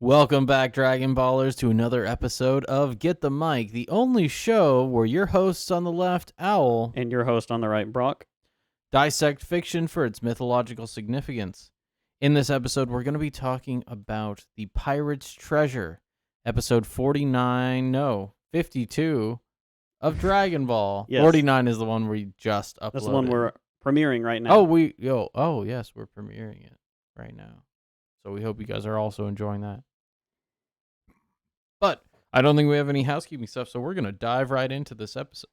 Welcome back, Dragon Ballers, to another episode of Get the Mic, the only show where your hosts on the left, Owl, And your host on the right, Brock. dissect fiction for its mythological significance. In this episode, we're going to be talking about the Pirate's Treasure, episode 52 of Dragon Ball. Yes. 49 is the one we just uploaded. That's the one we're premiering right now. Yes, we're premiering it right now. So we hope you guys are also enjoying that. But I don't think we have any housekeeping stuff, so we're going to dive right into this episode.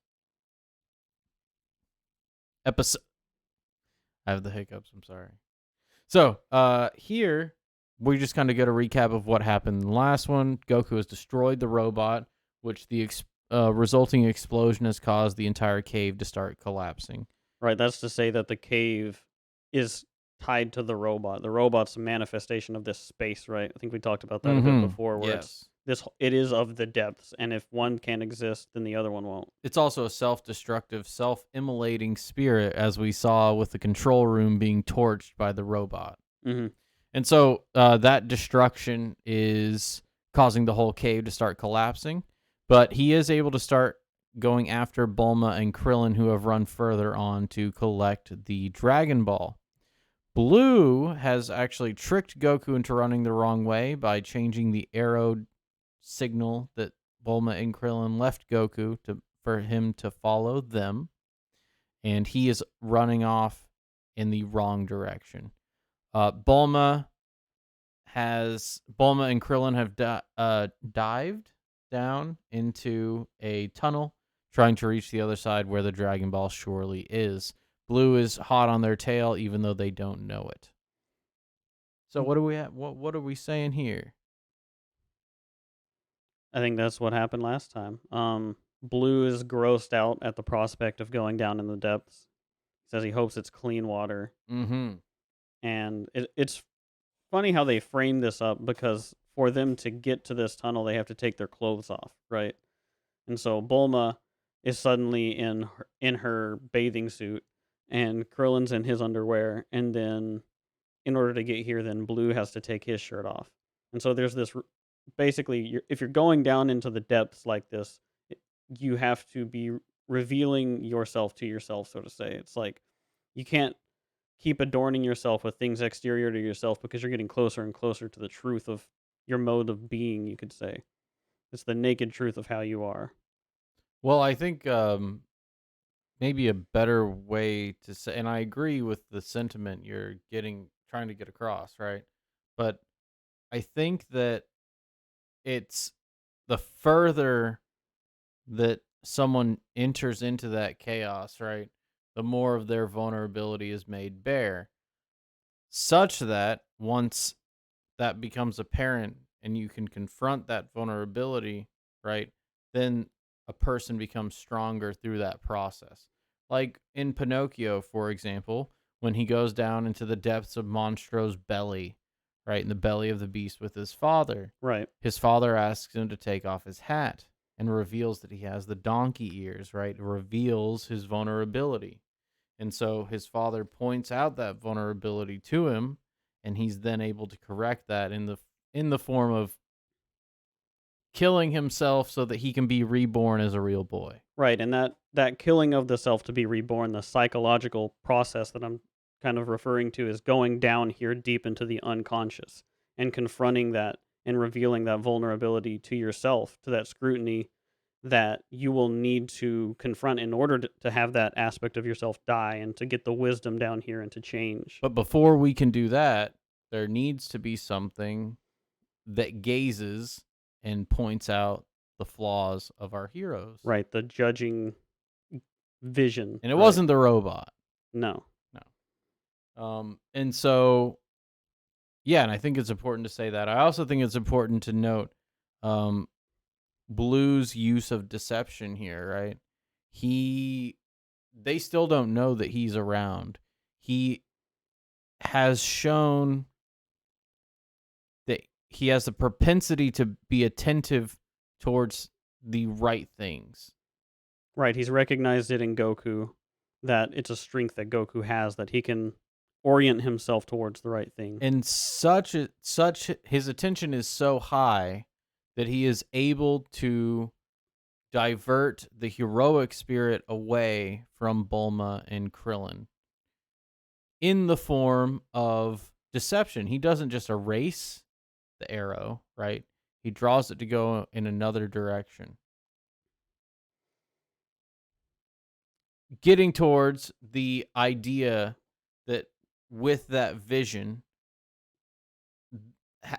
I have the hiccups, I'm sorry. So, here, we just kind of get a recap of what happened in the last one. Goku has destroyed the robot, which the resulting explosion has caused the entire cave to start collapsing. Right, that's to say that the cave is tied to the robot. The robot's a manifestation of this space, right? I think we talked about that a bit before, where it is of the depths, and if one can't exist, then the other one won't. It's also a self-destructive, self-immolating spirit, as we saw with the control room being torched by the robot. Mm-hmm. And so that destruction is causing the whole cave to start collapsing, but he is able to start going after Bulma and Krillin, who have run further on to collect the Dragon Ball. Blue has actually tricked Goku into running the wrong way by changing the arrow signal that Bulma and Krillin left Goku for him to follow them, and he is running off in the wrong direction. Bulma and Krillin have dived down into a tunnel, trying to reach the other side where the Dragon Ball surely is. Blue is hot on their tail, even though they don't know it. So what do we have? What are we saying here? I think that's what happened last time. Blue is grossed out at the prospect of going down in the depths. He says he hopes it's clean water. Mm-hmm. And it's funny how they frame this up, because for them to get to this tunnel, they have to take their clothes off, right? And so Bulma is suddenly in her bathing suit, and Krillin's in his underwear, and then in order to get here, then Blue has to take his shirt off. And so there's this, basically, if you're going down into the depths like this, you have to be revealing yourself to yourself, so to say. It's like you can't keep adorning yourself with things exterior to yourself, because you're getting closer and closer to the truth of your mode of being, you could say. It's the naked truth of how you are. Well, I think maybe a better way to say, and I agree with the sentiment you're trying to get across, right? But I think that it's the further that someone enters into that chaos, right, the more of their vulnerability is made bare, such that once that becomes apparent and you can confront that vulnerability, right, then a person becomes stronger through that process. Like in Pinocchio, for example, when he goes down into the depths of Monstro's belly, right, in the belly of the beast with his father. Right. His father asks him to take off his hat and reveals that he has the donkey ears, right? It reveals his vulnerability. And so his father points out that vulnerability to him, and he's then able to correct that in the form of killing himself so that he can be reborn as a real boy. Right, and that killing of the self to be reborn, the psychological process that I'm kind of referring to, is going down here deep into the unconscious and confronting that and revealing that vulnerability to yourself, to that scrutiny that you will need to confront in order to have that aspect of yourself die and to get the wisdom down here and to change. But before we can do that, there needs to be something that gazes and points out the flaws of our heroes. Right, the judging vision. And it wasn't the robot. No. And so, yeah, and I think it's important to say that. I also think it's important to note Blue's use of deception here, right? They still don't know that he's around. He has shown that he has the propensity to be attentive towards the right things. Right, he's recognized it in Goku, that it's a strength that Goku has, that he can orient himself towards the right thing. And such his attention is so high that he is able to divert the heroic spirit away from Bulma and Krillin in the form of deception. He doesn't just erase the arrow, right? He draws it to go in another direction, getting towards the idea that with that vision,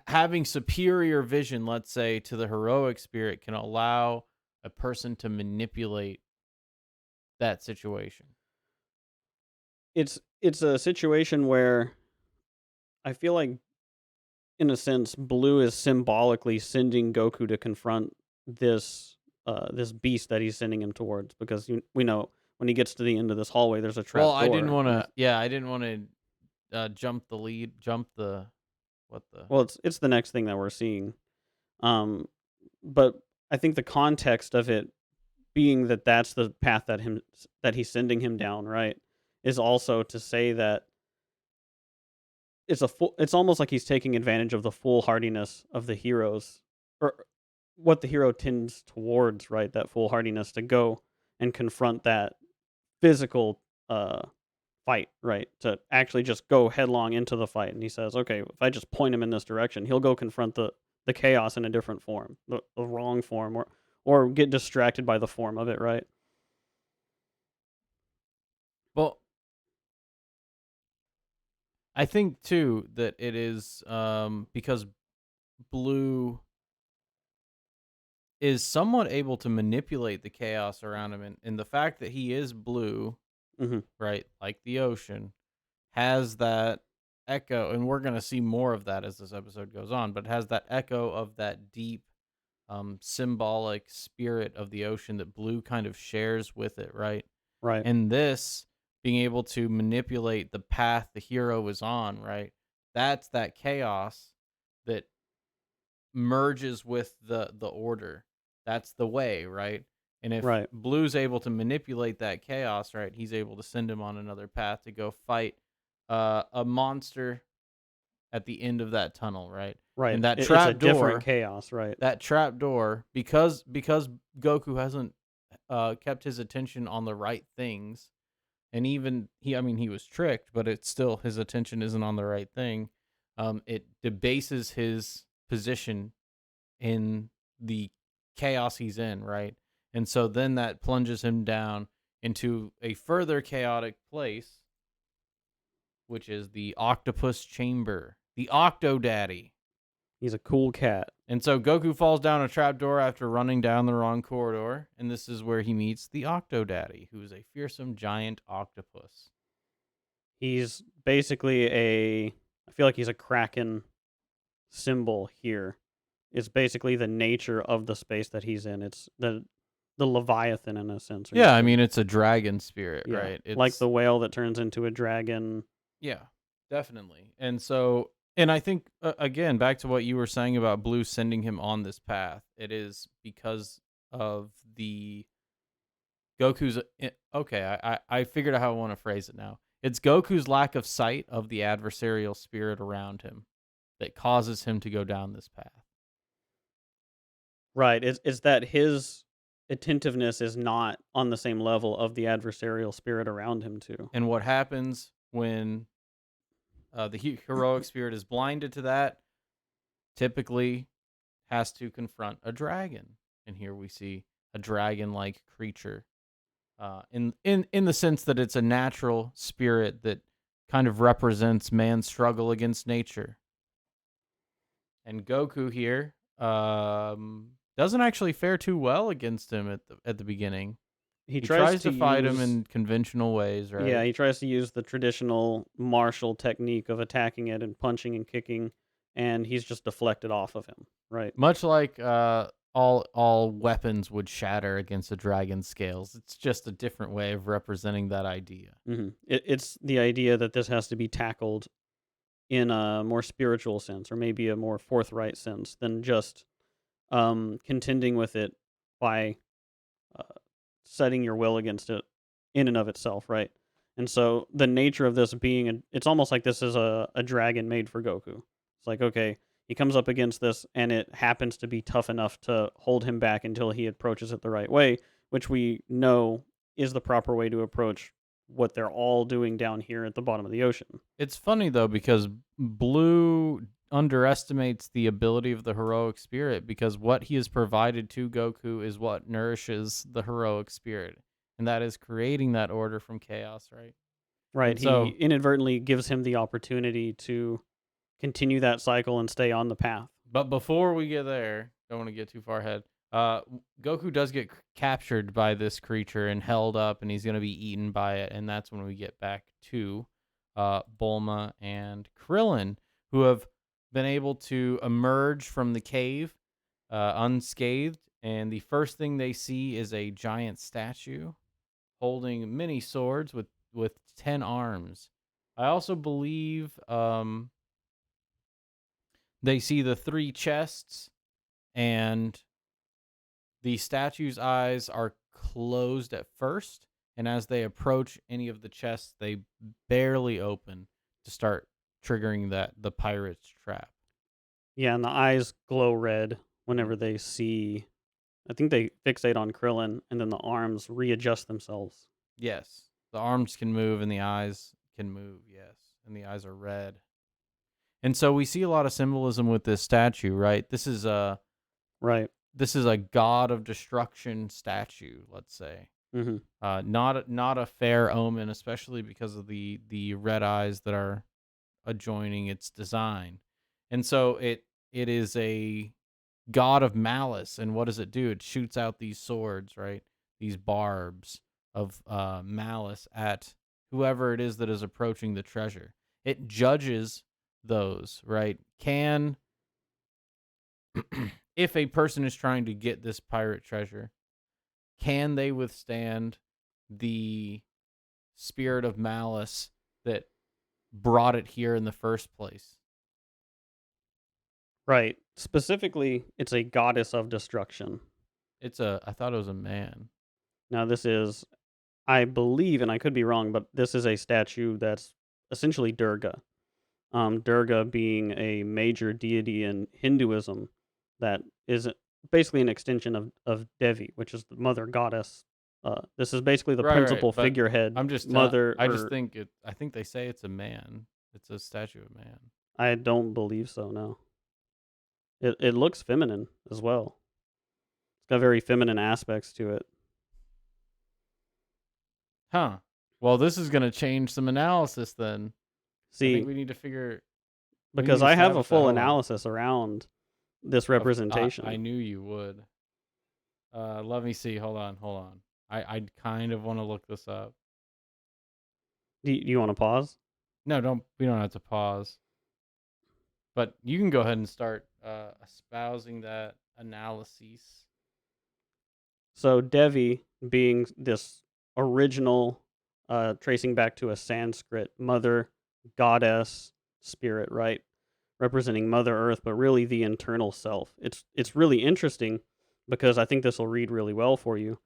having superior vision, let's say, to the heroic spirit can allow a person to manipulate that situation. It's a situation where I feel like, in a sense, Blue is symbolically sending Goku to confront this this beast that he's sending him towards, because we know when he gets to the end of this hallway, there's a Well, trap I didn't door. want to. Yeah, I didn't want to jump the lead. Jump the what the. Well, it's the next thing that we're seeing. Um, but I think the context of it being that that's the path that he's sending him down, right, is also to say that it's almost like he's taking advantage of the foolhardiness of the heroes, or what the hero tends towards, right? That foolhardiness to go and confront that physical fight, right? To actually just go headlong into the fight. And he says, okay, if I just point him in this direction, he'll go confront the chaos in a different form, the wrong form, or get distracted by the form of it, right? Well, I think too that it is because Blue is somewhat able to manipulate the chaos around him, and the fact that he is blue, Hmm. right, like the ocean, has that echo, and we're gonna see more of that as this episode goes on, but has that echo of that deep, symbolic spirit of the ocean that Blue kind of shares with it, right? Right, And this being able to manipulate the path the hero is on, right? That's that chaos that merges with the order. That's the way, right? And if right, Blue's able to manipulate that chaos, right, he's able to send him on another path to go fight a monster at the end of that tunnel, right? right. And that It's a trap different door, chaos, right? because Goku hasn't kept his attention on the right things, and even I mean, he was tricked, but it's still his attention isn't on the right thing. It debases his position in the chaos he's in, right? And so then that plunges him down into a further chaotic place, which is the octopus chamber, the Octo Daddy. He's a cool cat. And so Goku falls down a trapdoor after running down the wrong corridor, and this is where he meets the Octo Daddy, who is a fearsome giant octopus. He's basically I feel like he's a kraken symbol here. It's basically the nature of the space that he's in. It's the Leviathan, in a sense, or you Yeah, I could, mean it's a dragon spirit, yeah, right? like It's the whale that turns into a dragon. yeah, definitely. And so, and I think again, back to what you were saying about Blue sending him on this path, it is because of the Goku's. Okay, I figured out how I want to phrase it now. It's Goku's lack of sight of the adversarial spirit around him that causes him to go down this path. Right. It's that his attentiveness is not on the same level of the adversarial spirit around him too. And what happens when the heroic spirit is blinded to that? Typically, has to confront a dragon, and here we see a dragon-like creature. In the sense that it's a natural spirit that kind of represents man's struggle against nature. And Goku here doesn't actually fare too well against him at the beginning. He He tries tries to to fight him use in conventional ways, Yeah, right? he tries to use the traditional martial technique of attacking it and punching and kicking, and he's just deflected off of him, right? Much like all weapons would shatter against a dragon's scales. It's just a different way of representing that idea. It's the idea that this has to be tackled in a more spiritual sense, or maybe a more forthright sense, than just contending with it by uh, setting your will against it in and of itself, right? And so the nature of this being, it's almost like this is a dragon made for Goku. It's like, okay, he comes up against this, and it happens to be tough enough to hold him back until he approaches it the right way, which we know is the proper way to approach what they're all doing down here at the bottom of the ocean. It's funny though because Blue underestimates the ability of the heroic spirit because what he has provided to Goku is what nourishes the heroic spirit, and that is creating that order from chaos, right? Right. And He so, inadvertently gives him the opportunity to continue that cycle and stay on the path. but before we get there, don't want to get too far ahead. Goku does get captured by this creature and held up, and he's going to be eaten by it, and that's when we get back to Bulma and Krillin, who have been able to emerge from the cave unscathed. And the first thing they see is a giant statue holding many swords with 10 arms. I also believe they see the three chests, and the statue's eyes are closed at first, and as they approach any of the chests, they barely open to start triggering the pirate's trap. Yeah, and the eyes glow red Mhm. whenever they see. I think they fixate on Krillin, and then the arms readjust themselves. Yes, the arms can move and the eyes can move. Yes, and the eyes are red. And so we see a lot of symbolism with this statue, right? Right. This is a god of destruction statue, let's say. Hmm. Not a fair omen, especially because of the red eyes that are adjoining its design. And so it is a god of malice. And what does it do? It shoots out these swords, right? These barbs of malice at whoever it is that is approaching the treasure. It judges those, right? Can if a person is trying to get this pirate treasure, can they withstand the spirit of malice that brought it here in the first place? Right. Specifically, it's a goddess of destruction. I thought it was a man. Now, this is, I believe, and I could be wrong, but this is a statue that's essentially Durga. Durga being a major deity in Hinduism that is basically an extension of Devi, which is the mother goddess. This is basically the Right. principal But figurehead, I'm just mother, I just or think I think they say it's a man. It's a statue of man. I don't believe so. No, it looks feminine as well. It's got very feminine aspects to it. Huh. Well, this is going to change some analysis then. I think See, we need because to I have a establish that. full Hold on. analysis around this I representation. knew you would. Let me see. Hold on. I kind of want to look this up. Do you want to pause? No, don't. We don't have to pause. But you can go ahead and start espousing that analysis. So Devi being this original, tracing back to a Sanskrit mother, goddess, spirit, right? Representing Mother Earth, but really the internal self. It's really interesting because I think this will read really well for you.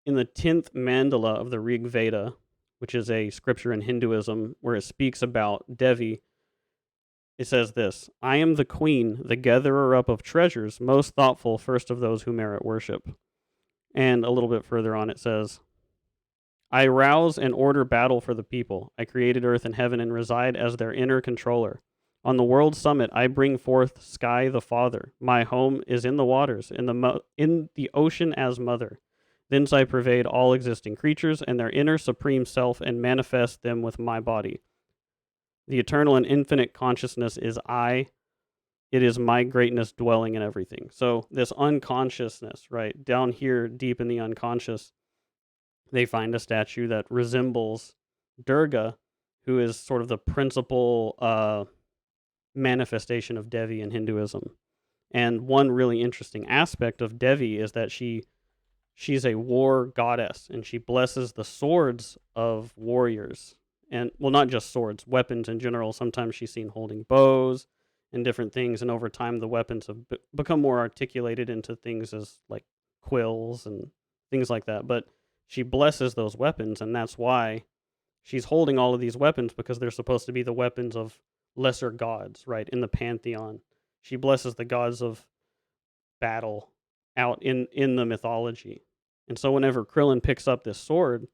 In the 10th mandala of the Rig Veda, which is a scripture in Hinduism where it speaks about Devi, it says this: I am the queen, the gatherer up of treasures, most thoughtful, first of those who merit worship. And a little bit further on, it says, I rouse and order battle for the people. I created earth and heaven and reside as their inner controller. On the world summit, I bring forth Sky the Father. My home is in the waters, in the ocean as mother. Thence I pervade all existing creatures and their inner supreme self and manifest them with my body. The eternal and infinite consciousness is I. It is my greatness dwelling in everything. So, this unconsciousness, right, down here deep in the unconscious, they find a statue that resembles Durga, who is sort of the principal manifestation of Devi in Hinduism. And one really interesting aspect of Devi is that she's a war goddess and she blesses the swords of warriors. And well, not just swords, weapons in general. Sometimes she's seen holding bows and different things. And over time, the weapons have become more articulated into things as like quills and things like that. But she blesses those weapons, and that's why she's holding all of these weapons because they're supposed to be the weapons of lesser gods, right? In the pantheon, she blesses the gods of battle out in the mythology. And so whenever Krillin picks up this sword,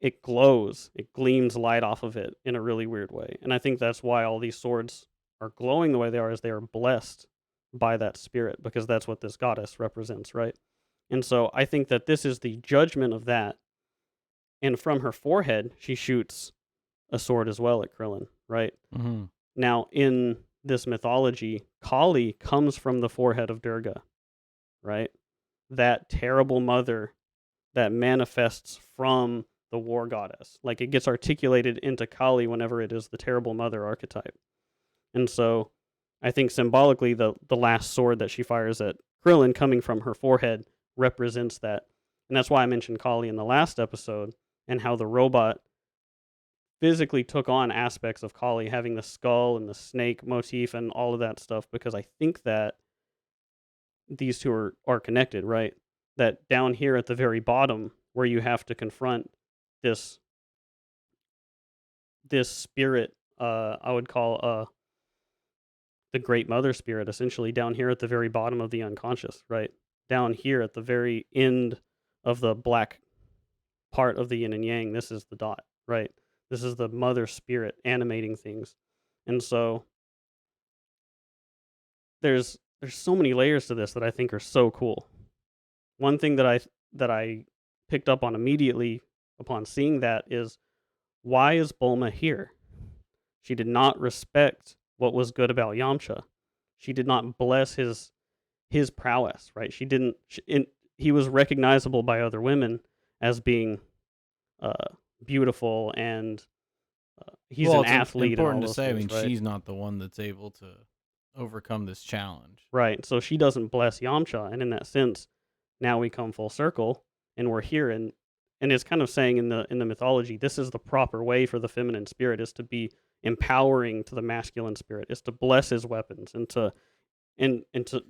it glows, it gleams light off of it in a really weird way. And I think that's why all these swords are glowing the way they are, is they are blessed by that spirit, because that's what this goddess represents, right? And so I think that this is the judgment of that. And from her forehead, she shoots a sword as well at Krillin, right? Hmm. Now, in this mythology, Kali comes from the forehead of Durga, right? That terrible mother that manifests from the war goddess. Like, it gets articulated into Kali whenever it is the terrible mother archetype. And so I think symbolically, the last sword that she fires at Krillin coming from her forehead represents that. And that's why I mentioned Kali in the last episode, and how the robot physically took on aspects of Kali, having the skull and the snake motif and all of that stuff, because I think that these two are connected, right? That down here at the very bottom, where you have to confront this this spirit, I would call the Great Mother Spirit, essentially down here at the very bottom of the unconscious, right? Down here at the very end of the black part of the yin and yang, this is the dot, right? This is the Mother Spirit animating things, and so there's so many layers to this that I think are so cool. One thing that I picked up on immediately upon seeing that is, why is Bulma here? She did not respect what was good about Yamcha. She did not bless his prowess, right? She didn't. He was recognizable by other women as being uh, beautiful, and he's Well, an it's athlete and all important to those say. I things, mean, right? she's not the one that's able to overcome this challenge. Right. So she doesn't bless Yamcha, and in that sense, now we come full circle, and we're here, and it's kind of saying in the mythology, this is the proper way for the feminine spirit, is to be empowering to the masculine spirit, is to bless his weapons, and to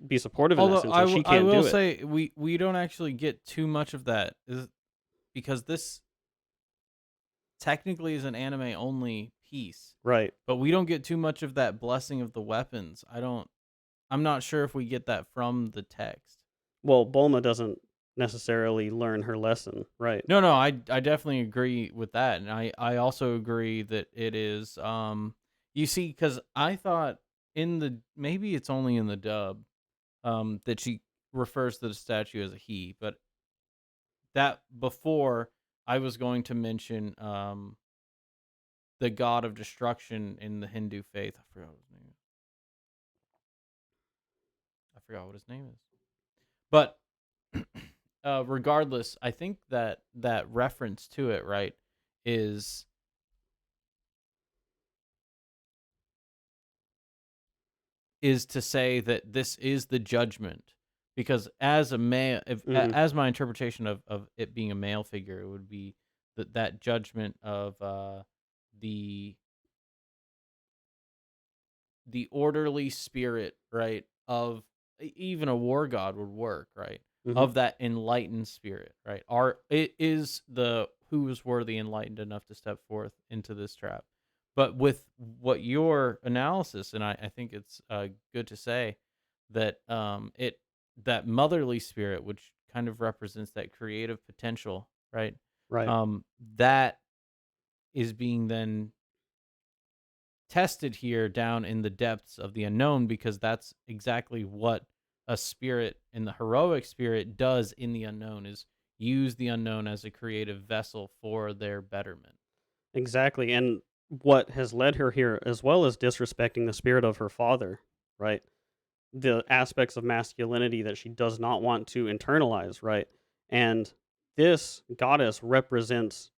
be supportive in that Although sense, and she I can't will do it. say we don't actually get too much of that, because this technically is an anime only piece, Right. but we don't get too much of that blessing of the weapons. I'm not sure if we get that from the text. Well, Bulma doesn't necessarily learn her lesson, right? No, no, I definitely agree with that, and I also agree that it is you see, because I thought in the maybe it's only in the dub that she refers to the statue as a he, but that before I was going to mention the god of destruction in the Hindu faith. I forgot what his name is. I forgot what his name is. But regardless, I think that that reference to it, right, is to say that this is the judgment, because as a male, Mhm. as my interpretation of it being a male figure, it would be that judgment of the orderly spirit, right? Of even a war god would work, right? Mhm. Of that enlightened spirit, right? Are it is the who is worthy enlightened enough to step forth into this trap. But with what your analysis, and I think it's good to say that that motherly spirit, which kind of represents that creative potential, right? Right. That is being then tested here down in the depths of the unknown, because that's exactly what a spirit and the heroic spirit does in the unknown, is use the unknown as a creative vessel for their betterment. Exactly. And what has led her here, as well as disrespecting the spirit of her father, right? The aspects of masculinity that she does not want to internalize, right? And this goddess represents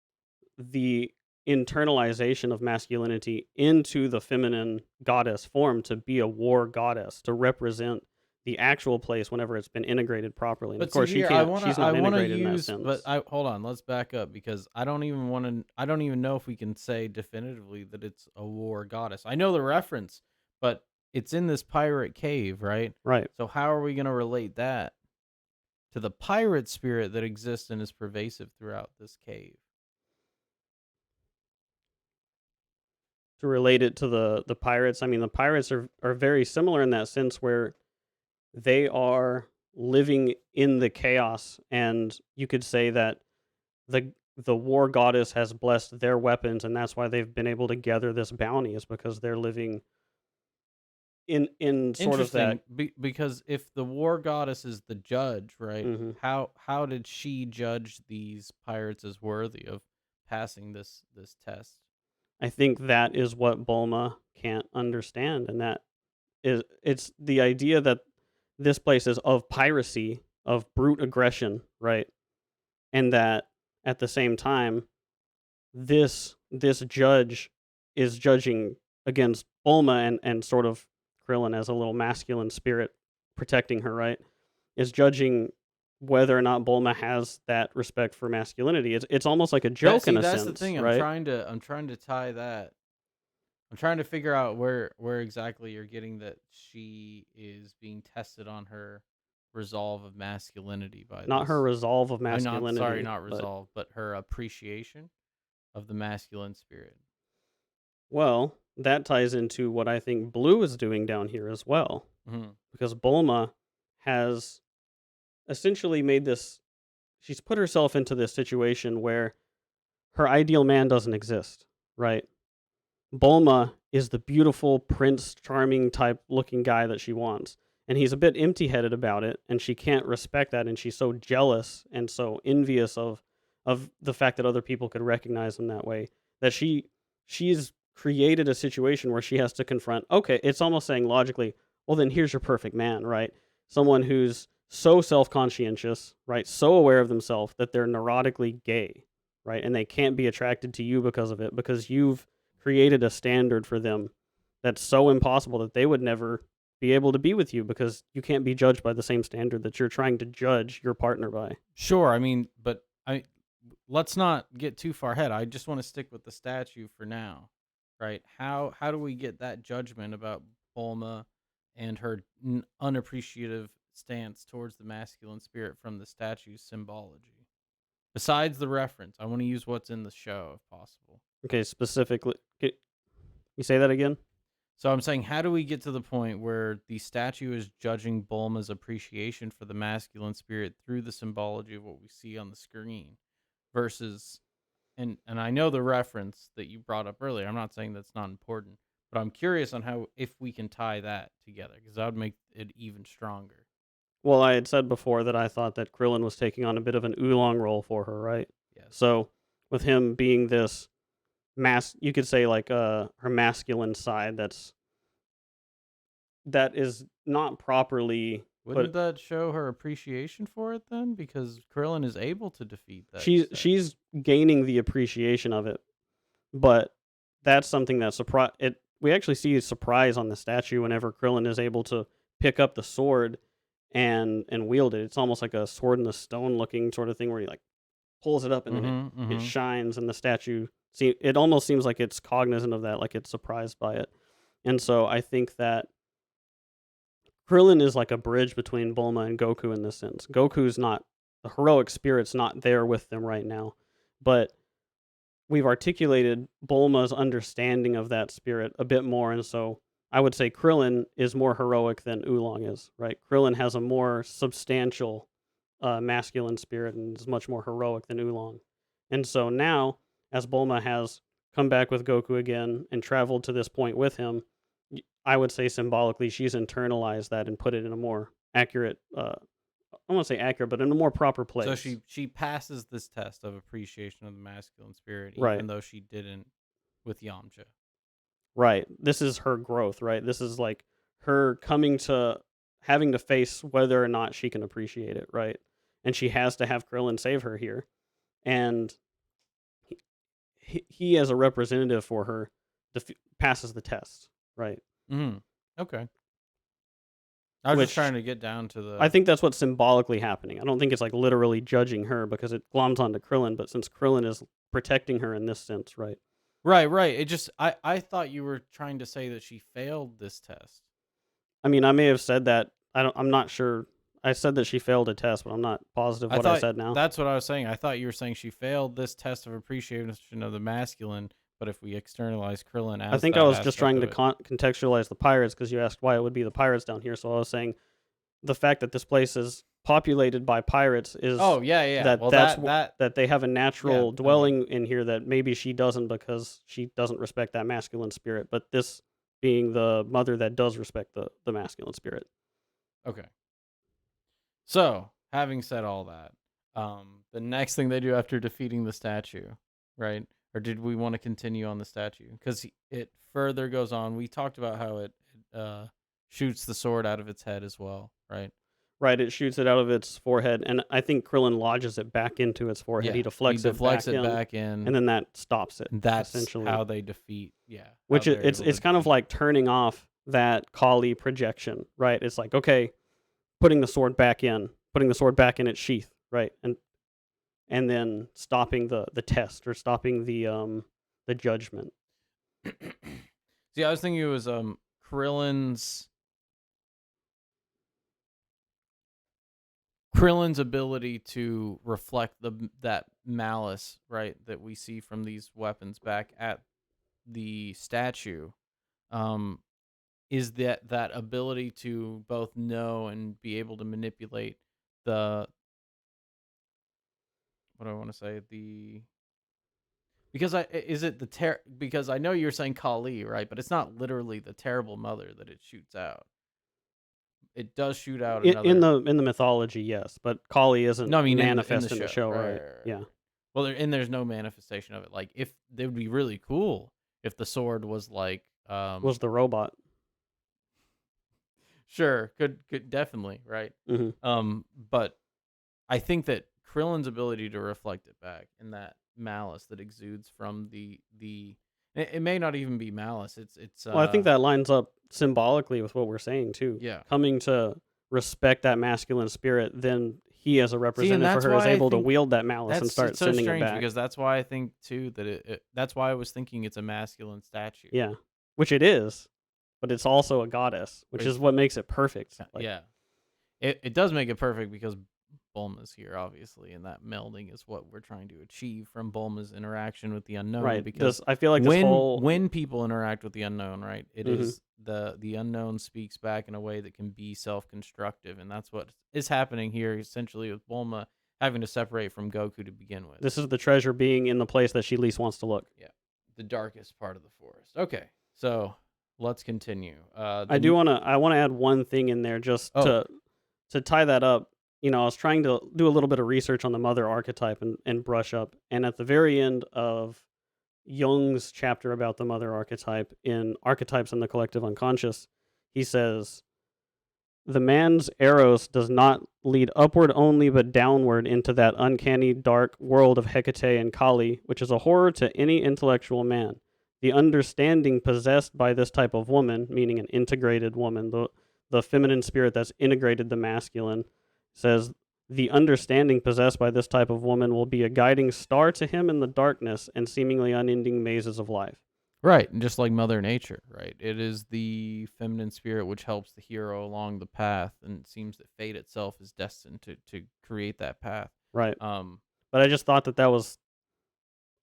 the internalization of masculinity into the feminine goddess form, to be a war goddess, to represent the actual place whenever it's been integrated properly. And of But see course, here, she's I not wanna integrated in that use, but sense. I hold on, let's back up, because I don't even know if we can say definitively that it's a war goddess. I know the reference, but it's in this pirate cave, right? Right. So how are we gonna relate that to the pirate spirit that exists and is pervasive throughout this cave? to relate it to the pirates, I mean, the pirates are very similar in that sense where they are living in the chaos, and you could say that the war goddess has blessed their weapons, and that's why they've been able to gather this bounty is because they're living in sort of that. Interesting, because if the war goddess is the judge, right? Mhm. How did she judge these pirates as worthy of passing this test? I think that is what Bulma can't understand, and that is it's the idea that this place is of piracy, of brute aggression, right? And that at the same time, this judge is judging against Bulma and sort of Krillin as a little masculine spirit protecting her, right? Is judging whether or not Bulma has that respect for masculinity. It's almost like a That joke in see, a that's the sense, thing. right? I'm trying to tie that. I'm trying to figure out where exactly you're getting that she is being tested on her resolve of masculinity by Not her this. resolve of I'm not sorry, masculinity, not but resolve, but her appreciation of the masculine spirit. well, that ties into what I think Blue is doing down here as well, Mhm. because Bulma has essentially made this. She's put herself into this situation where her ideal man doesn't exist, right? Bulma is the beautiful prince charming type looking guy that she wants. And he's a bit empty headed about it, and she can't respect that, and she's so jealous and so envious of the fact that other people could recognize him that way that she's created a situation where she has to confront, okay, it's almost saying logically, well then here's your perfect man, right? Someone who's so self conscientious, right? So aware of themselves that they're neurotically gay, right? And they can't be attracted to you because of it, because you've created a standard for them that's so impossible that they would never be able to be with you because you can't be judged by the same standard that you're trying to judge your partner by. Sure, I mean, but let's not get too far ahead. I just want to stick with the statue for now, right? How do we get that judgment about Bulma and her unappreciative stance towards the masculine spirit from the statue's symbology? Besides the reference, I want to use what's in the show if possible. Okay, specifically, you say that again? So I'm saying, how do we get to the point where the statue is judging Bulma's appreciation for the masculine spirit through the symbology of what we see on the screen versus and I know the reference that you brought up earlier. I'm not saying that's not important, but I'm curious on how if we can tie that together because that would make it even stronger. Well, I had said before that I thought that Krillin was taking on a bit of an oolong role for her, right? Yes. So, with him being this you could say like her masculine side that is not properly Wouldn't put. that show her appreciation for it then? Because Krillin is able to defeat that statue. She's gaining the appreciation of it, but that's something that surprise it. We actually see a surprise on the statue whenever Krillin is able to pick up the sword and wield it. It's almost like a sword in the stone looking sort of thing where he like pulls it up and then Mhm. it Mhm. shines and the statue. See, it almost seems like it's cognizant of that, like it's surprised by it. And so I think that Krillin is like a bridge between Bulma and Goku in this sense. Goku's not the heroic spirit's not there with them right now, but we've articulated Bulma's understanding of that spirit a bit more, and so I would say Krillin is more heroic than Oolong is. Right? Krillin has a more substantial masculine spirit and is much more heroic than Oolong. And so now, as Bulma has come back with Goku again and traveled to this point with him, I would say symbolically she's internalized that and put it in a more accurate. I won't say accurate, but in a more proper So place. she passes this test of appreciation of the masculine spirit Right. even though she didn't with Yamcha. Right. This is her growth, right? This is like her coming to having to face whether or not she can appreciate it, right? And she has to have Krillin save her here. And he as a representative for her, passes the test, right? Mhm. Okay. I was just Which trying to get down to I the think that's what's symbolically happening. I don't think it's like literally judging her because it gloms onto Krillin, but since Krillin is protecting her in this sense, right? right, right. It just I thought you were trying to say that she failed this test. I mean, I may have said that. I'm not sure. I said that she failed a test, but I'm not positive I what I thought said now. that's what I was saying. I thought you were saying she failed this test of appreciation of the masculine, but if we externalize Krillin I as think I that was just aspect trying of to it. contextualize the pirates because you asked why it would be the pirates down here. So I was saying the fact that this place is populated by pirates is Oh yeah, yeah. that Well, that that they have a yeah. natural I mean, dwelling in here that maybe she doesn't because she doesn't respect that masculine spirit. But this being the mother that does respect the masculine spirit. okay. So, having said all that, the next thing they do after defeating the statue, right? Or did we want to continue on the statue? Because it further goes on. We talked about how it shoots the sword out of its head as well, right? Right, it shoots it out of its forehead, and I think Krillin lodges it back into its forehead. He Yeah, he deflects it deflects back it in, back in. and then that stops it, And that's essentially. how they defeat. Yeah, how Which they're able to it's kind of defeat it. like turning off that Kali projection, right? It's like, okay, putting the sword back in its sheath, right? And then stopping the test or stopping the judgment. See, I was thinking it was Krillin's Krillin's ability to reflect that malice, right, that we see from these weapons back at the statue, um, is that ability to both know and be able to manipulate the what do I want to say the because is it the because I know you're saying Kali, right, but it's not literally the terrible mother that it shoots out. It does shoot out In another. the mythology, yes, but Kali isn't No, I mean in the manifest in the show, show, right, right? right, right, Yeah. right. Well, there's no manifestation of it. Like if it would be really cool if the sword was like, Was the robot. sure, could definitely, right. Hmm. But I think that Krillin's ability to reflect it back and that malice that exudes from it may not even be malice. It's Well, I think that lines up symbolically with what we're saying too. yeah. Coming to respect that masculine spirit, then he, as a See, and representative for that's her, is why I able to think wield that malice and that's start it's so sending it strange back. because that's why I think too that that's why I was thinking it's a masculine statue. Yeah, which it is, but it's also a goddess, which is It's what makes it perfect. Like, yeah. It does make it perfect because Bulma's here, obviously, and that melding is what we're trying to achieve from Bulma's interaction with the unknown. right? Because This I feel like this whole. when people interact with the unknown, right, it Hmm. is the unknown speaks back in a way that can be self constructive, and that's what is happening here, essentially, with Bulma having to separate from Goku to begin with. This is the treasure being in the place that she least wants to look. Yeah, the darkest part of the forest. Okay, so let's continue. I want to add one thing in there just Oh, to tie that up. I was trying to do a little bit of research on the mother archetype and brush up, and at the very end of Jung's chapter about the mother archetype in Archetypes in the Collective Unconscious, he says, the man's eros does not lead upward only but downward into that uncanny dark world of Hecate and Kali, which is a horror to any intellectual man. The understanding possessed by this type of woman, meaning an integrated woman, the feminine spirit that's integrated the masculine, says the understanding possessed by this type of woman will be a guiding star to him in the darkness and seemingly unending mazes of life. right, and just like Mother Nature, right? It is the feminine spirit which helps the hero along the path, and it seems that fate itself is destined to create that path. Right. Um, But I just thought that was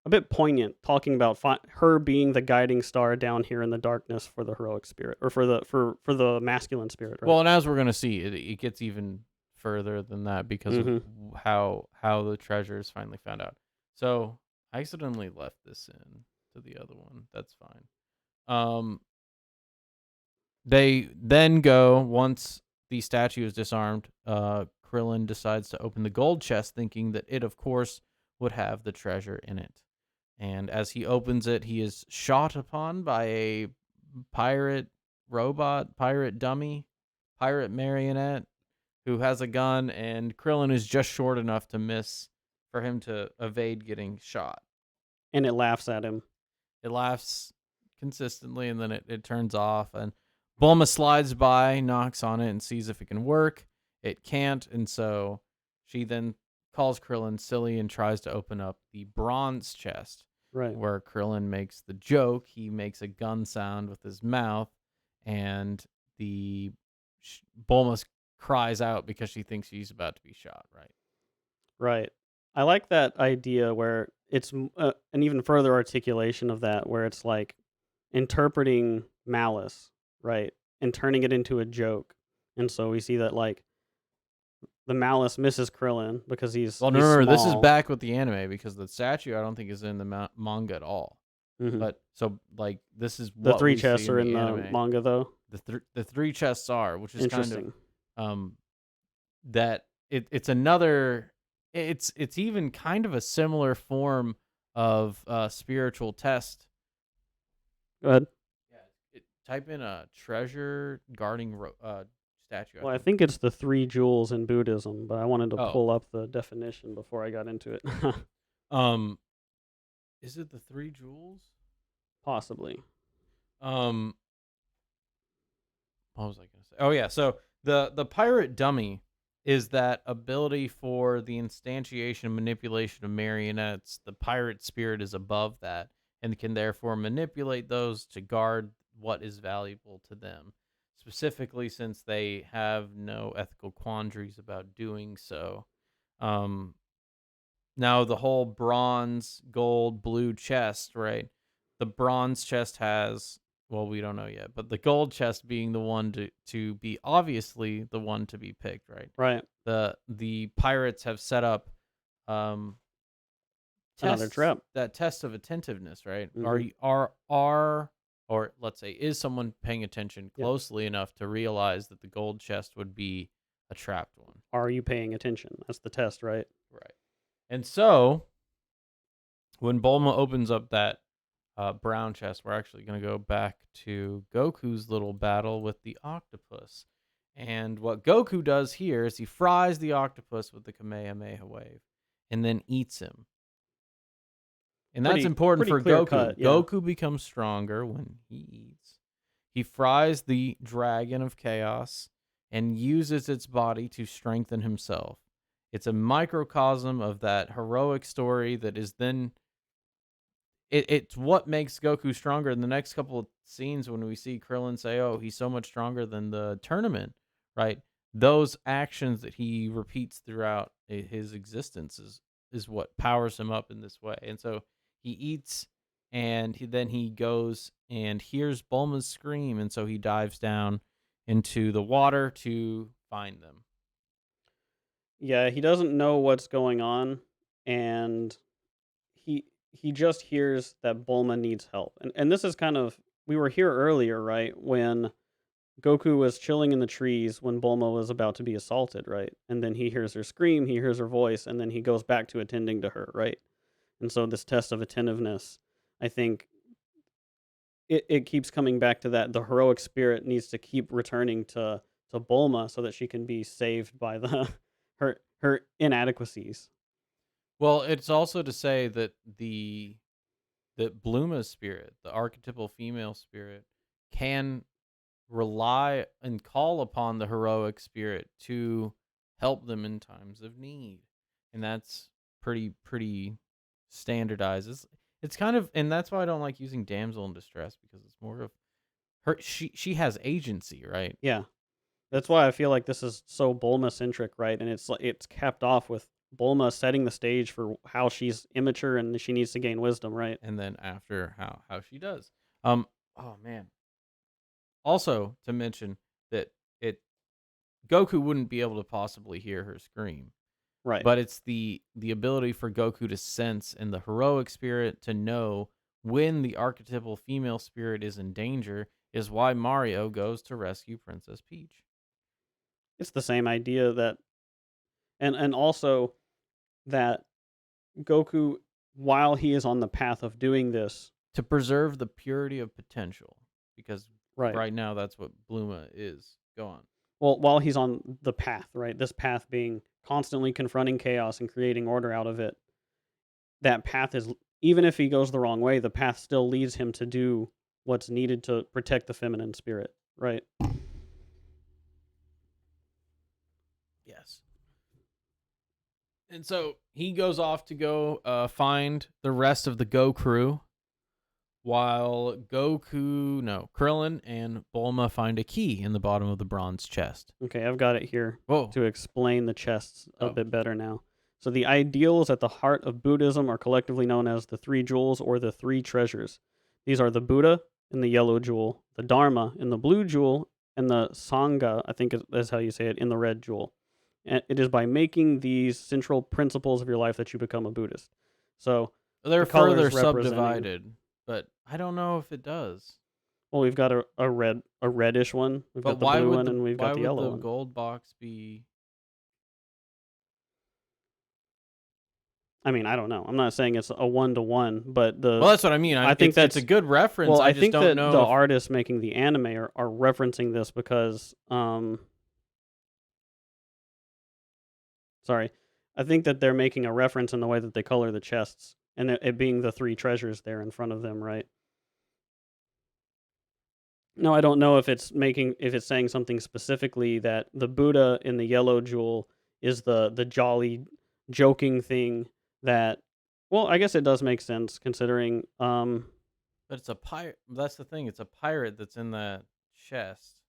a bit poignant, talking about her being the guiding star down here in the darkness for the heroic spirit, or for the masculine spirit, right? well, and as we're gonna see, it gets even further than that because of Hmm. how the treasure is finally found out. So I accidentally left this in to the other one. That's fine. Um, They then go once the statue is disarmed. Krillin decides to open the gold chest, thinking that it, of course, would have the treasure in it. And as he opens it, he is shot upon by a pirate robot, pirate dummy, pirate marionette who has a gun, and Krillin is just short enough to miss for him to evade getting shot. And it laughs at him. It laughs consistently and then it turns off. And Bulma slides by, knocks on it, and sees if it can work. It can't. And so she then calls Krillin silly and tries to open up the bronze chest Right. where Krillin makes the joke. He makes a gun sound with his mouth, and the Bulma cries out because she thinks she's about to be shot, right? Right. I like that idea where it's an even further articulation of that, where it's like interpreting malice, right, and turning it into a joke. And so we see that like the malice misses Krillin because Well, no, he's remember this is small. back with the anime because the statue I don't think is in the manga at all. Hmm. But so like this is The what three we see chests in are the in the anime. manga, though. The three chests are, which is kind of Interesting. um that it's another it's even kind of a similar form of spiritual test. Go ahead. Yeah, type in a treasure guarding statue, I Well, I think. think it's the three jewels in Buddhism, but I wanted to Oh, pull up the definition before I got into it. um, is it the three jewels? Possibly. Um, what was I gonna say? Oh yeah, so the pirate dummy is that ability for the instantiation and manipulation of marionettes. The pirate spirit is above that and can therefore manipulate those to guard what is valuable to them. Specifically, since they have no ethical quandaries about doing so. Um, Now the whole bronze, gold, blue chest, right? The bronze chest has, well, we don't know yet, but the gold chest being the one to be obviously the one to be picked, right? Right. The pirates have set up um Another tests, trap. that test of attentiveness, right? Hmm. Or let's say is someone paying attention Yeah. closely enough to realize that the gold chest would be a trapped one. Are you paying attention? That's the test, right? Right. And so when Bulma opens up that brown chest, we're actually going to go back to Goku's little battle with the octopus. And what Goku does here is he fries the octopus with the Kamehameha wave and then eats him. And that's important Pretty for clear Goku. cut. Yeah. Goku becomes stronger when he eats. He fries the dragon of chaos and uses its body to strengthen himself. It's a microcosm of that heroic story that is then it's what makes Goku stronger in the next couple of scenes when we see Krillin say, "Oh, he's so much stronger than the tournament," right? Those actions that he repeats throughout his existence is what powers him up in this way. And so he eats, and then he goes and hears Bulma's scream, and so he dives down into the water to find them. Yeah. He doesn't know what's going on, and he he just hears that Bulma needs help. And this is kind of, we were here earlier, right? When Goku was chilling in the trees when Bulma was about to be assaulted, right? And then he hears her scream, he hears her voice, and then he goes back to attending to her, right? And so this test of attentiveness, I think it keeps coming back to that. The heroic spirit needs to keep returning to Bulma so that she can be saved by the her inadequacies. Well, it's also to say that that Bluma's spirit, the archetypal female spirit, can rely and call upon the heroic spirit to help them in times of need. And that's pretty standardized. It's kind of, and that's why I don't like using damsel in distress, because it's more of her she has agency, right? Yeah. That's It's why I feel like this is so Bulma centric, right? And it's capped off with Bulma setting the stage for how she's immature and she needs to gain wisdom, right? and then after how she does. Oh man. Also to mention that it Goku wouldn't be able to possibly hear her scream. Right. But it's the ability for Goku to sense and the heroic spirit to know when the archetypal female spirit is in danger is why Mario goes to rescue Princess Peach. It's the same idea that, and also that Goku, while he is on the path of doing this, To preserve the purity of potential. Because right. right now that's what Bluma is going. Well, while he's on the path, right? This path being constantly confronting chaos and creating order out of it. That path is, even if he goes the wrong way, the path still leads him to do what's needed to protect the feminine spirit, right? Yes. And so he goes off to go find the rest of the Go crew, while Krillin and Bulma find a key in the bottom of the bronze chest. Okay, I've got it here Whoa. to explain the chests a Oh, bit better now. So the ideals at the heart of Buddhism are collectively known as the three jewels or the three treasures. These are the Buddha in the yellow jewel, the Dharma in the blue jewel, and the Sangha, I think is how you say it, in the red jewel. And it is by making these central principles of your life that you become a Buddhist. So They're the further colors representing, subdivided, but I don't know if it does. well, we've got a reddish one, we've But got the blue one, and we've got why the would yellow the one. gold box be? I mean, I don't know. I'm not saying it's a one to one, but Well, that's what I mean. I think It's a that's good reference. well, I I just think don't that the know if artists making the anime are referencing this because sorry. I think that they're making a reference in the way that they color the chests and it being the three treasures there in front of them, right? No, I don't know if it's saying something specifically that the Buddha in the yellow jewel is the jolly joking thing that, well, I guess it does make sense considering but it's a pirate. That's the thing. It's a pirate that's in that chest.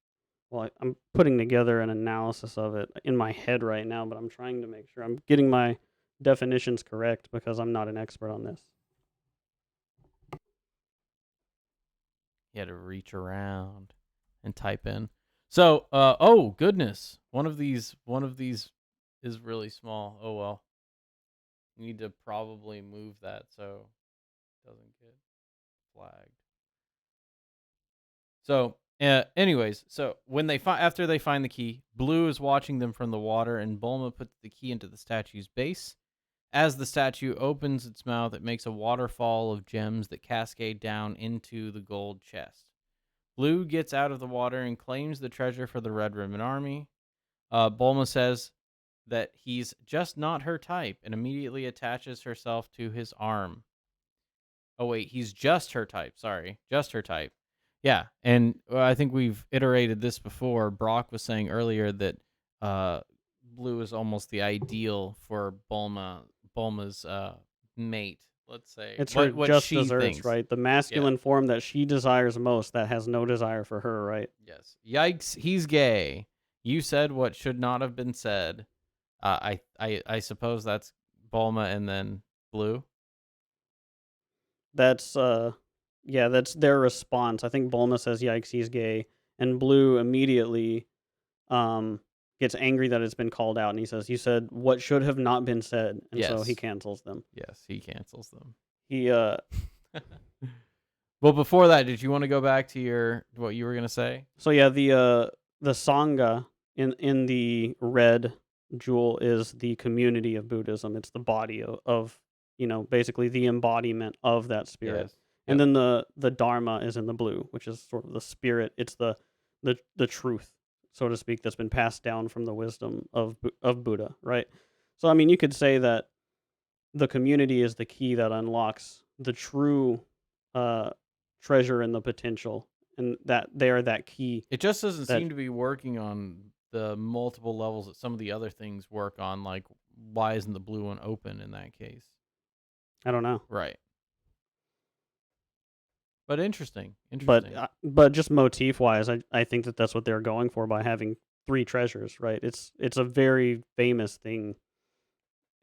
well, I'm putting together an analysis of it in my head right now, but I'm trying to make sure I'm getting my definitions correct because I'm not an expert on this. You had to reach around and type in. So, oh goodness, one of these is really small. Oh well, you need to probably move that so it doesn't get flagged. So, anyways, so when they after they find the key, Blue is watching them from the water, and Bulma puts the key into the statue's base. As the statue opens its mouth, it makes a waterfall of gems that cascade down into the gold chest. Blue gets out of the water and claims the treasure for the Red Ribbon Army. Bulma says that he's just not her type and immediately attaches herself to his arm. Oh, wait, he's just her type. Sorry, just her type. Yeah, and I think we've iterated this before. Brock was saying earlier that uh, Blue is almost the ideal for Bulma's mate. Let's say It's her what just she desserts, thinks. right? The Yeah. masculine form that she desires most that has no desire for her, right? Yes. Yikes, he's gay. You said what should not have been said. I suppose that's Bulma and then Blue. That's yeah, that's their response. I think Bulma says yikes, he's gay, and Blue immediately um gets angry that it's been called out and he says, "You said what should have not been said." And so he Yes. cancels them. Yes, he cancels them. He Well, before that, did you want to go back to your what you were gonna say? so yeah, the Sangha in the red jewel is the community of Buddhism. It's the body of basically the embodiment of that spirit. Yes. And Yep. then the Dharma is in the blue, which is sort of the spirit. It's the truth, so to speak, that's been passed down from the wisdom of Buddha, right? So I mean, you could say that the community is the key that unlocks the true uh, treasure and the potential, and that they are that key It just doesn't that seem to be working on the multiple levels that some of the other things work on. Like, why isn't the blue one open in that case? I don't know. Right. But interesting. Interesting. But just motif wise, I think that that's what they're going for by having three treasures, right? It's a very famous thing,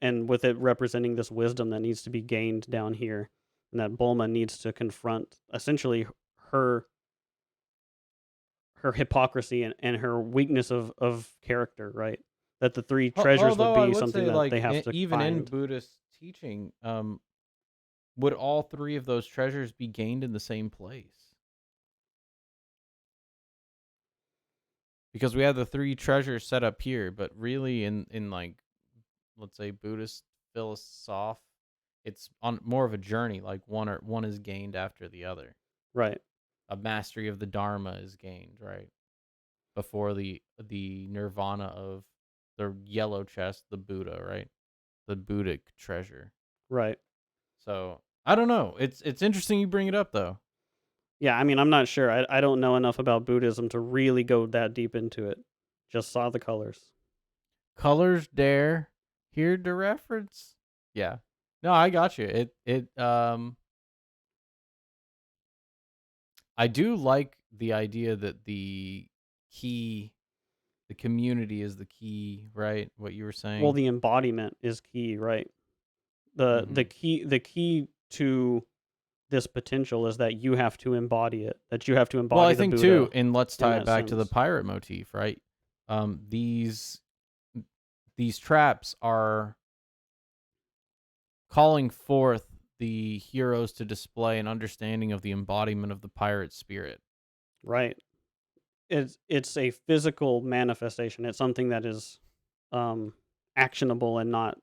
and with it representing this wisdom that needs to be gained down here, and that Bulma needs to confront essentially her her hypocrisy and her weakness of character, right? That the three treasures would Although I be would something say, that like, they have to even in find. Buddhist teaching, would all three of those treasures be gained in the same place? Because we have the three treasures set up here, but really, in like, let's say Buddhist philosoph, it's on more of a journey. Like one is gained after the other. Right, A mastery of the Dharma is gained, right? Before the nirvana of the yellow chest, the Buddha, right? The Buddhic treasure. right. So I don't know. It's interesting you bring it up though. Yeah, I mean, I'm not sure. I don't know enough about Buddhism to really go that deep into it. Just saw the colors. Colors dare here to reference. Yeah. No, I got you. I do like the idea that the key the community is the key, right? What you were Well, saying? the embodiment is key, right? The key to this potential is that you have to embody it, that you have to Well, I embody the think too, Buddha and let's in tie it that back to the sense. pirate motif, right? These traps are calling forth the heroes to display an understanding of the embodiment of the pirate spirit. Right. It's a physical manifestation. It's something that is um actionable and not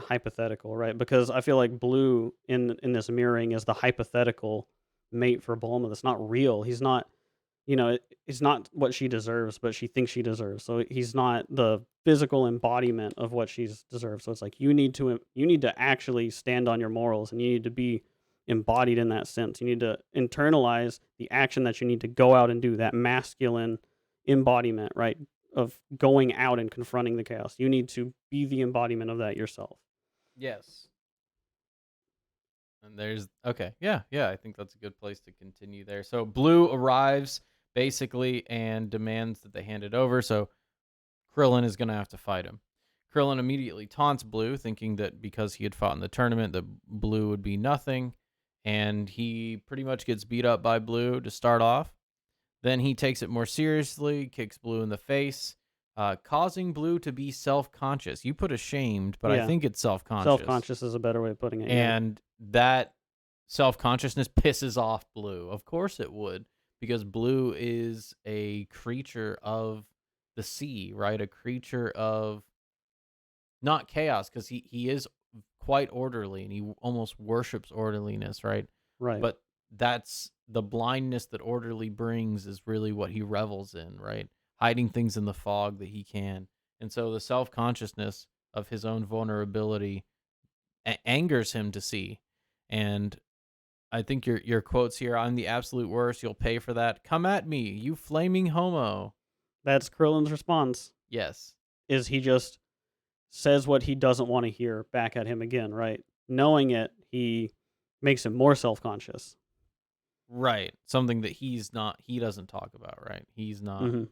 hypothetical, right? Because I feel like Blue in this mirroring is the hypothetical mate for Bulma that's not real. He's not, he's not what she deserves, but she thinks she deserves. So he's not the physical embodiment of what she's deserves. So it's like you need to actually stand on your morals, and you need to be embodied in that sense. You need to internalize the action that you need to go out and do, that masculine embodiment, right? Of going out and confronting the chaos. You need to be the embodiment of that yourself. Yes. And there's okay, yeah, yeah. I think that's a good place to continue there. So Blue arrives basically and demands that they hand it over. So Krillin is going to have to fight him. Krillin immediately taunts Blue, thinking that because he had fought in the tournament, that Blue would be nothing, and he pretty much gets beat up by Blue to start off. Then he takes it more seriously, kicks Blue in the face, causing Blue to be self-conscious. You put ashamed, but I Yeah. think it's self-conscious, Self-conscious is a better way of putting it. Yeah. and that self-consciousness pisses off Blue. Of course it would, because Blue is a creature of the sea, right? A creature of not chaos, because he is quite orderly and he almost worships orderliness, right? Right. But that's the blindness that orderly brings is really what he revels in, right? Hiding things in the fog that he can. And so the self-consciousness of his own vulnerability angers him to see. And I think your quotes here, I'm the absolute worst, you'll pay for that. Come at me, you flaming homo. That's Krillin's response. Yes. Is he just says what he doesn't want to hear back at him again, right? Knowing it, he makes him more self-conscious. Right. Something that he doesn't talk about, right? He's not Mhm.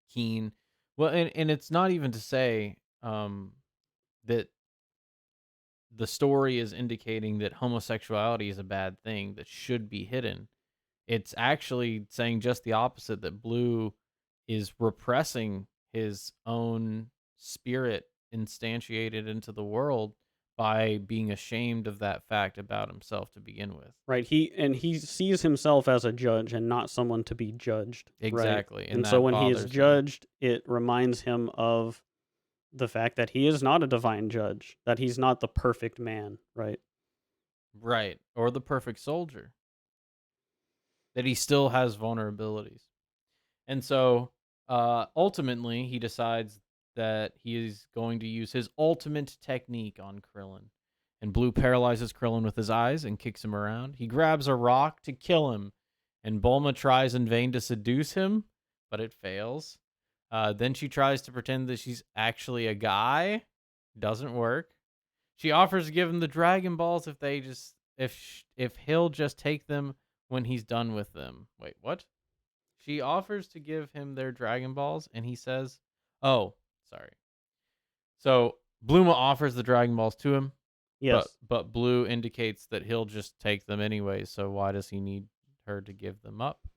keen. Well, and it's not even to say that the story is indicating that homosexuality is a bad thing that should be hidden. It's actually saying just the opposite, that Blue is repressing his own spirit instantiated into the world by being ashamed of that fact about himself to begin with. Right, he sees himself as a judge and not someone to be judged, right? Exactly. And And so that when he is bothers him. judged, it reminds him of the fact that he is not a divine judge, that he's not the perfect man, right? Right. Or the perfect soldier, that he still has vulnerabilities. And so ultimately, he decides that he is going to use his ultimate technique on Krillin. And Blue paralyzes Krillin with his eyes and kicks him around. He grabs a rock to kill him, and Bulma tries in vain to seduce him, but it fails. Then she tries to pretend that she's actually a guy. Doesn't work. She offers to give him the Dragon Balls if they just if he'll just take them when he's done with them. Wait, what? She offers to give him their Dragon Balls, and he says, "Oh, sorry." So Bluma offers the Dragon Balls to him, but Yes. Blue indicates that he'll just take them anyway. So why does he need her to give them up?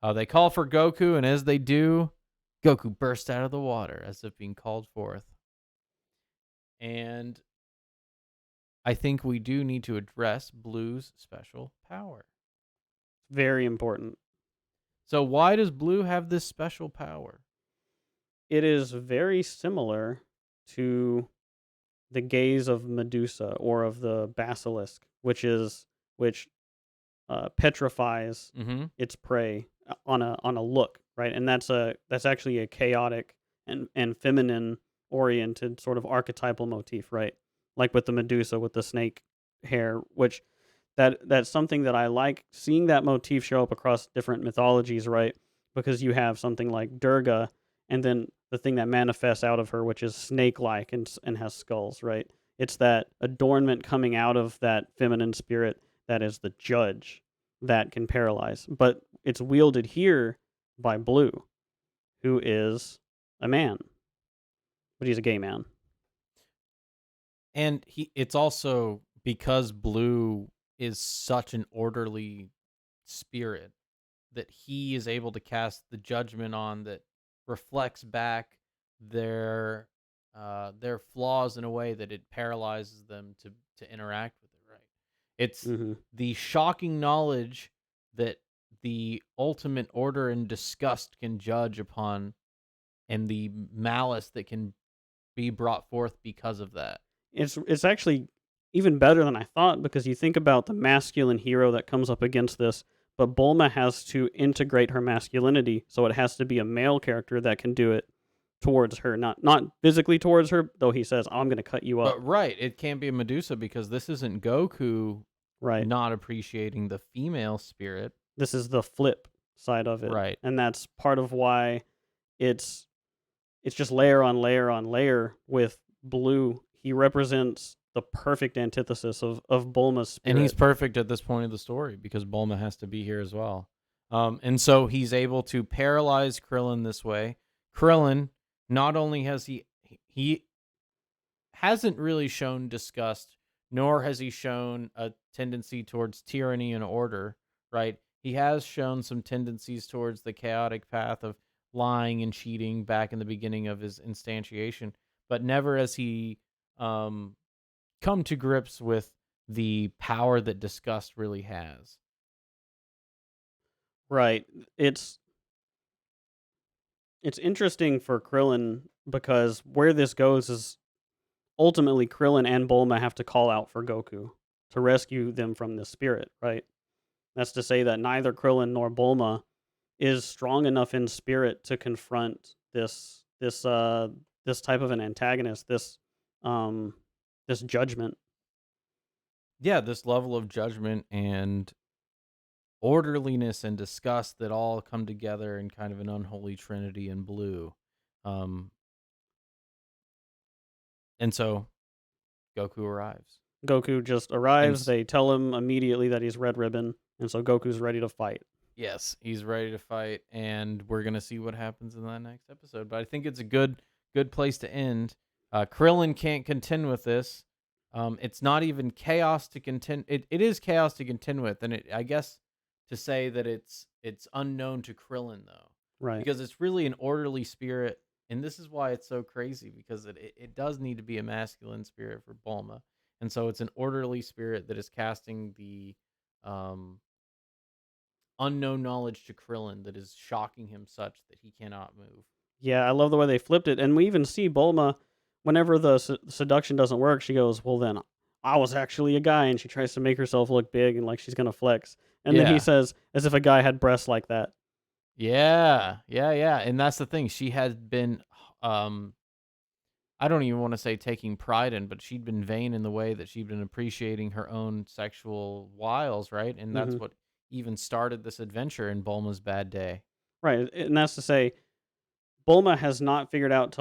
They call for Goku, and as they do, Goku bursts out of the water as if being called forth. And I think we do need to address Blue's special power. Very important. So why does Blue have this special power? It is very similar to the gaze of Medusa or of the basilisk, which petrifies Mm-hmm. its prey on a look, right? And that's actually a chaotic and feminine oriented sort of archetypal motif, right? Like with the Medusa with the snake hair, which that's something that I like seeing that motif show up across different mythologies, right? Because you have something like Durga, and then the thing that manifests out of her, which is snake-like and has skulls, right? It's that adornment coming out of that feminine spirit that is the judge that can paralyze. But it's wielded here by Blue, who is a man, but he's a gay man. And it's also because Blue is such an orderly spirit that he is able to cast the judgment on that reflects back their flaws in a way that it paralyzes them to interact with it, right? It's Hmm. the shocking knowledge that the ultimate order and disgust can judge upon, and the malice that can be brought forth because of that. It's actually even better than I thought because you think about the masculine hero that comes up against this, but Bulma has to integrate her masculinity, so it has to be a male character that can do it towards her, not physically towards her, though he says, "I'm going to cut you up." But right, it can't be a Medusa because this isn't Goku Right. not appreciating the female spirit. This is the flip side of it, Right. and that's part of why it's it's just layer on layer on layer with Blue. He represents the perfect antithesis of Bulma's And he's spirit. perfect at this point of the story because Bulma has to be here as well. And so he's able to paralyze Krillin this way. Krillin, not only has he hasn't really shown disgust, nor has he shown a tendency towards tyranny and order, right? He has shown some tendencies towards the chaotic path of lying and cheating back in the beginning of his instantiation, but never has he um, come to grips with the power that disgust really has. Right. It's it's interesting for Krillin because where this goes is ultimately Krillin and Bulma have to call out for Goku to rescue them from this spirit, right? That's to say that neither Krillin nor Bulma is strong enough in spirit to confront this type of an antagonist, um this judgment. Yeah, this level of judgment and orderliness and disgust that all come together in kind of an unholy trinity in Blue. Um, and so Goku arrives. Goku just And arrives, they tell him immediately that he's Red Ribbon, and so Goku's ready to fight. yes, he's ready to fight, and we're gonna see what happens in that next episode. But I think it's a good place to end. Krillin can't contend with this. It's not even chaos to contend. It is chaos to contend with, and I guess to say that it's unknown to Krillin though, Right. because it's really an orderly spirit, and this is why it's so crazy because it does need to be a masculine spirit for Bulma, and so it's an orderly spirit that is casting the um unknown knowledge to Krillin that is shocking him such that he cannot move. Yeah, I love the way they flipped it, and we even see Bulma whenever the seduction doesn't work, she goes, "Well, then I was actually a guy," and she tries to make herself look big and like she's gonna flex. And then he Yeah. says, "As if a guy had breasts like that." Yeah. Yeah, yeah. And that's the thing. She had been um I don't even want to say taking pride in, but she'd been vain in the way that she'd been appreciating her own sexual wiles, right? And that's Hmm. what even started this adventure in Bulma's bad day. Right, and that's to say, Bulma has not figured out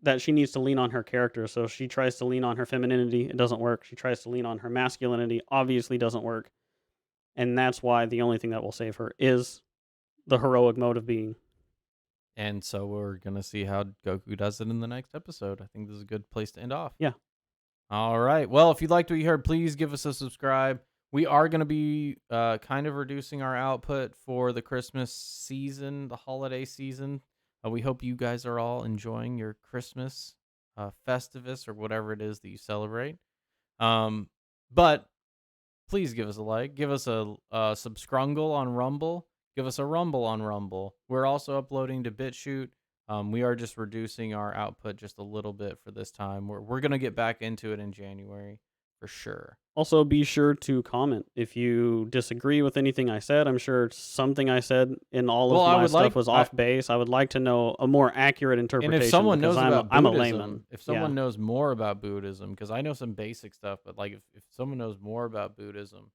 that she needs to lean on her character, so she tries to lean on her femininity. It doesn't work. She tries to lean on her masculinity. Obviously, doesn't work, and that's why the only thing that will save her is the heroic mode of being. And so we're going to see how Goku does it in the next episode. I think this is a good place to end off. Yeah. All right. Well, if you liked what you heard, please give us a subscribe. We are going to be kind of reducing our output for the Christmas season, the holiday season. We hope you guys are all enjoying your Christmas Festivus or whatever it is that you celebrate. But please give us a like. Give us a subscrungle on Rumble. Give us a rumble on Rumble. We're also uploading to BitChute. We are just reducing our output just a little bit for this time. We're gonna get back into it in January for sure. Also, be sure to comment if you disagree with anything I said. I'm sure something I said in all Well, of I my would stuff like was off base. I would like to know a more accurate and if interpretation someone because knows about I'm a layman. Buddhism, if Yeah. someone knows more about Buddhism, because I know some basic stuff, but like if someone knows more about Buddhism,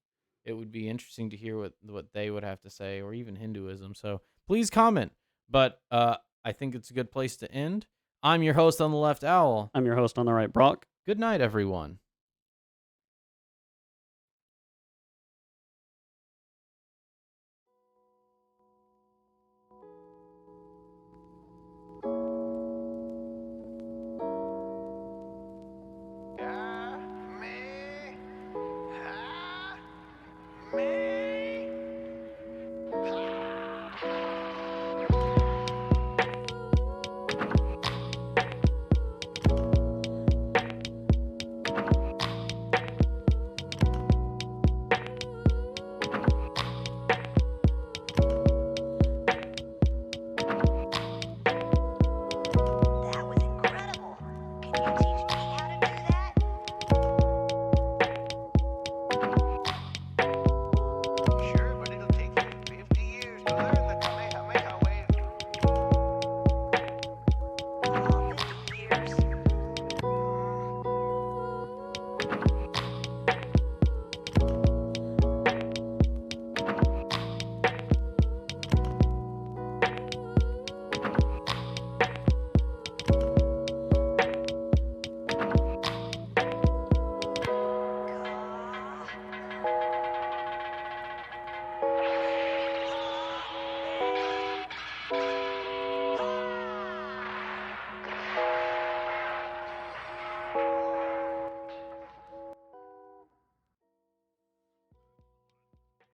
it would be interesting to hear what they would have to say, or even Hinduism. So please comment. But I think it's a good place to end. I'm your host on the left, Owl. I'm your host on the right, Brock. Good night, everyone.